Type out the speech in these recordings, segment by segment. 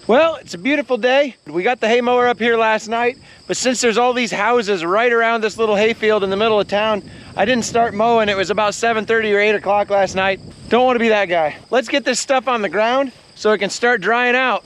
Well, it's a beautiful day. We got the hay mower up here last night, but since there's all these houses right around this little hayfield in the middle of town, I didn't start mowing. It was about 7:30 or 8 o'clock last night. Don't want to be that guy. Let's get this stuff on the ground so it can start drying out.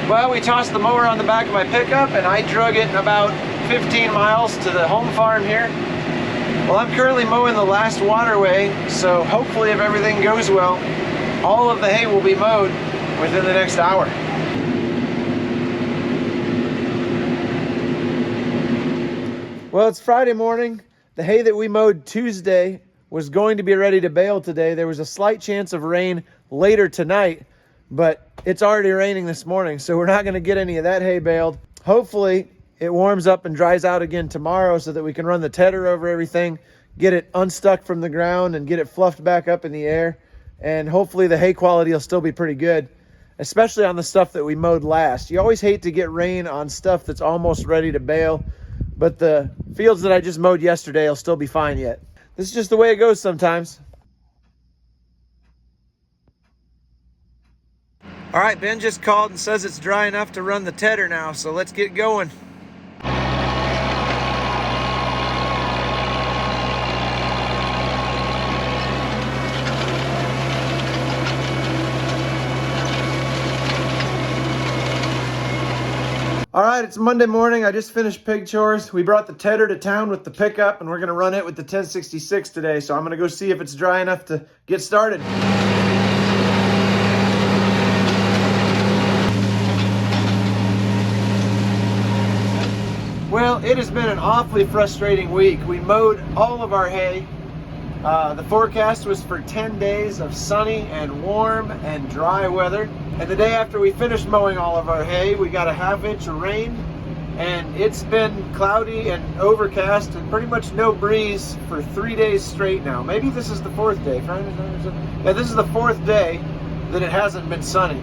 Well, we tossed the mower on the back of my pickup and I drug it about 15 miles to the home farm here. Well, I'm currently mowing the last waterway, so hopefully if everything goes well, all of the hay will be mowed within the next hour. Well, it's Friday morning. The hay that we mowed Tuesday was going to be ready to bale today. There was a slight chance of rain later tonight, but it's already raining this morning, so we're not going to get any of that hay baled. Hopefully it warms up and dries out again tomorrow so that we can run the tedder over everything, get it unstuck from the ground and get it fluffed back up in the air. And hopefully the hay quality will still be pretty good, especially on the stuff that we mowed last. You always hate to get rain on stuff that's almost ready to bale, but the fields that I just mowed yesterday will still be fine yet. This is just the way it goes sometimes. All right, Ben just called and says it's dry enough to run the tedder now, so let's get going. All right, it's Monday morning. I just finished pig chores. We brought the tedder to town with the pickup, and we're gonna run it with the 1066 today, so I'm gonna go see if it's dry enough to get started. Well, it has been an awfully frustrating week. We mowed all of our hay. The forecast was for 10 days of sunny and warm and dry weather. And the day after we finished mowing all of our hay, we got a half inch of rain. And it's been cloudy and overcast and pretty much no breeze for 3 days straight now. Maybe this is the fourth day. Yeah, this is the fourth day that it hasn't been sunny.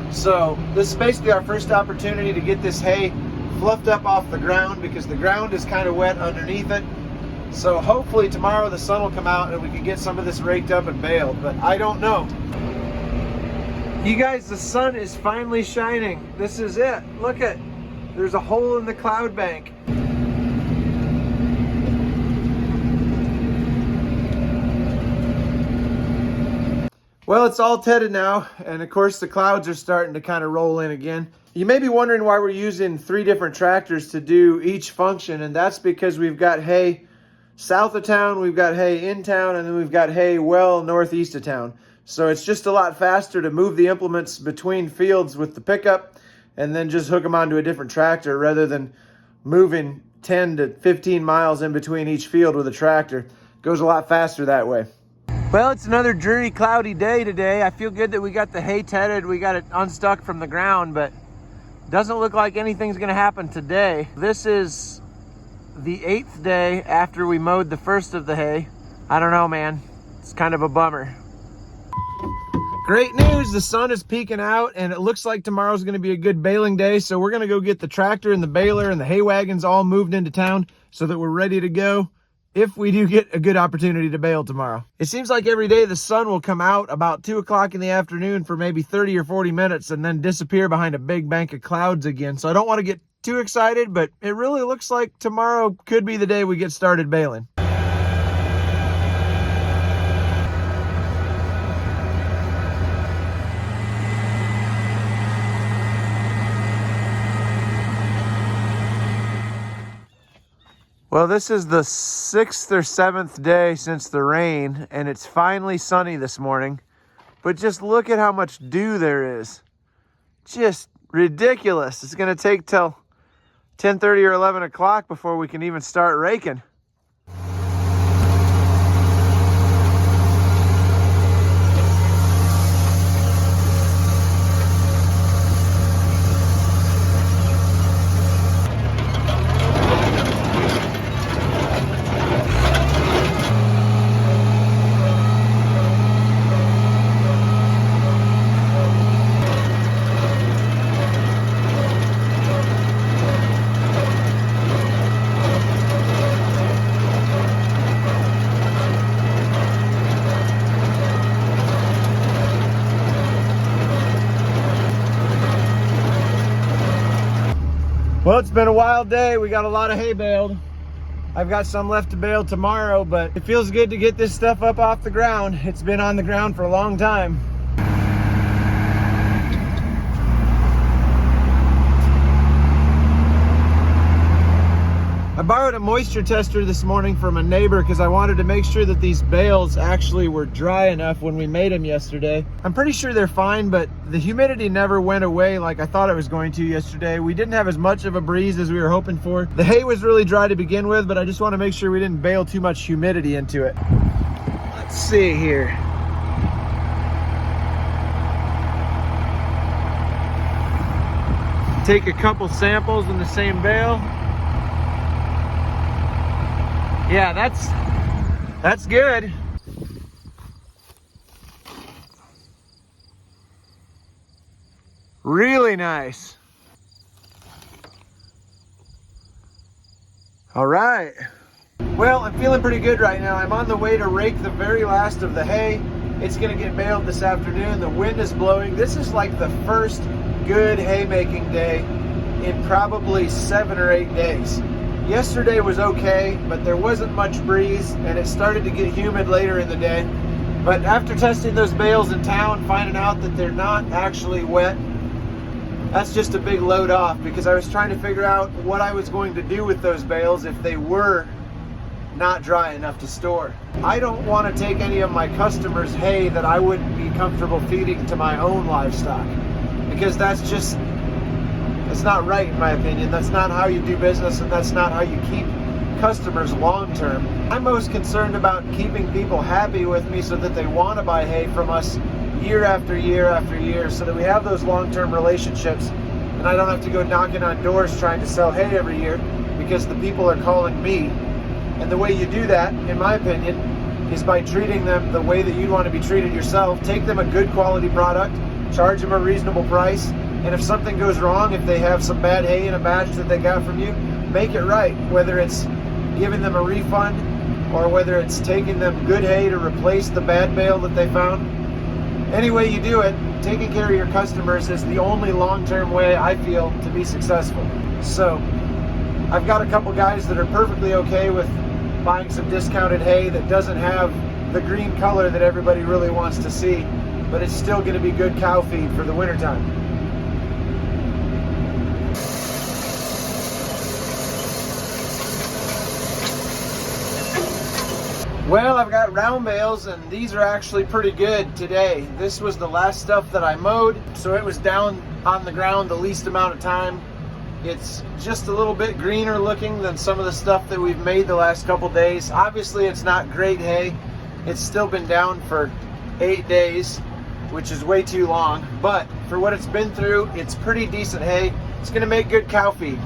So this is basically our first opportunity to get this hay fluffed up off the ground because the ground is kind of wet underneath it. So hopefully tomorrow the sun will come out and we can get some of this raked up and baled, but I don't know. You guys, the sun is finally shining. This is it. Look at, there's a hole in the cloud bank. Well, it's all tedded now, and of course the clouds are starting to kind of roll in again. You may be wondering why we're using 3 different tractors to do each function, and that's because we've got hay south of town, we've got hay in town, and then we've got hay well northeast of town. So it's just a lot faster to move the implements between fields with the pickup and then just hook them onto a different tractor rather than moving 10 to 15 miles in between each field with a tractor. It goes a lot faster that way. Well, it's another dreary, cloudy day today. I feel good that we got the hay tedded, we got it unstuck from the ground, but doesn't look like anything's gonna happen today. This is the 8th day after we mowed the first of the hay. I don't know, man. It's kind of a bummer. Great news, the sun is peeking out and it looks like tomorrow's gonna be a good baling day, so we're gonna go get the tractor and the baler and the hay wagons all moved into town so that we're ready to go if we do get a good opportunity to bale tomorrow. It seems like every day the sun will come out about 2 o'clock in the afternoon for maybe 30 or 40 minutes and then disappear behind a big bank of clouds again. So I don't want to get too excited, but it really looks like tomorrow could be the day we get started baling. Well, this is the 6th or 7th day since the rain, and it's finally sunny this morning. But just look at how much dew there is. Just ridiculous. It's going to take till 10:30 or 11 o'clock before we can even start raking. Well, it's been a wild day. We got a lot of hay baled. I've got some left to bale tomorrow, but it feels good to get this stuff up off the ground. It's been on the ground for a long time. I borrowed a moisture tester this morning from a neighbor because I wanted to make sure that these bales actually were dry enough when we made them yesterday. I'm pretty sure they're fine, but the humidity never went away like I thought it was going to yesterday. We didn't have as much of a breeze as we were hoping for. The hay was really dry to begin with, but I just want to make sure we didn't bale too much humidity into it. Let's see here. Take a couple samples in the same bale. Yeah, that's good. Really nice. All right. Well, I'm feeling pretty good right now. I'm on the way to rake the very last of the hay. It's gonna get baled this afternoon. The wind is blowing. This is like the first good haymaking day in probably 7 or 8 days. Yesterday was okay, but there wasn't much breeze and it started to get humid later in the day. But after testing those bales in town, finding out that they're not actually wet, that's just a big load off, because I was trying to figure out what I was going to do with those bales if they were not dry enough to store. I don't want to take any of my customers' hay that I wouldn't be comfortable feeding to my own livestock, because it's not right, in my opinion. That's not how you do business, and that's not how you keep customers long term. I'm most concerned about keeping people happy with me so that they want to buy hay from us year after year after year, so that we have those long-term relationships and I don't have to go knocking on doors trying to sell hay every year because the people are calling me. And the way you do that, in my opinion, is by treating them the way that you'd want to be treated yourself. Take them a good quality product, charge them a reasonable price, and if something goes wrong, if they have some bad hay in a batch that they got from you, make it right. Whether it's giving them a refund or whether it's taking them good hay to replace the bad bale that they found. Any way you do it, taking care of your customers is the only long-term way I feel to be successful. So I've got a couple guys that are perfectly okay with buying some discounted hay that doesn't have the green color that everybody really wants to see, but it's still going to be good cow feed for the wintertime. Well, I've got round bales, and these are actually pretty good today. This was the last stuff that I mowed, so it was down on the ground the least amount of time. It's just a little bit greener looking than some of the stuff that we've made the last couple days. Obviously, it's not great hay. It's still been down for 8 days, which is way too long. But for what it's been through, it's pretty decent hay. It's going to make good cow feed.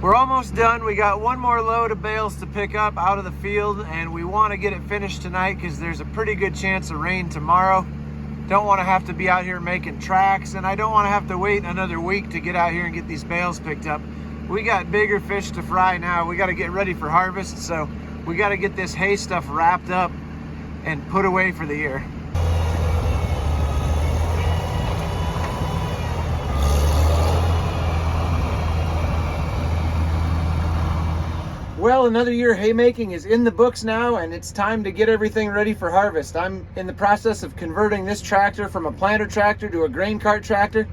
We're almost done. We got one more load of bales to pick up out of the field, and we want to get it finished tonight because there's a pretty good chance of rain tomorrow. Don't want to have to be out here making tracks, and I don't want to have to wait another week to get out here and get these bales picked up. We got bigger fish to fry now. We got to get ready for harvest, so we got to get this hay stuff wrapped up and put away for the year. Well, another year haymaking is in the books now, and it's time to get everything ready for harvest. I'm in the process of converting this tractor from a planter tractor to a grain cart tractor,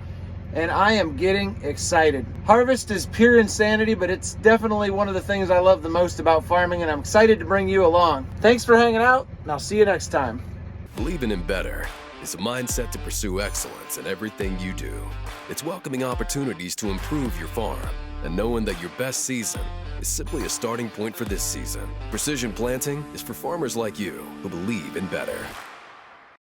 and I am getting excited. Harvest is pure insanity, but it's definitely one of the things I love the most about farming, and I'm excited to bring you along. Thanks for hanging out, and I'll see you next time. Believing in better is a mindset to pursue excellence in everything you do. It's welcoming opportunities to improve your farm and knowing that your best season is simply a starting point for this season. Precision planting is for farmers like you who believe in better.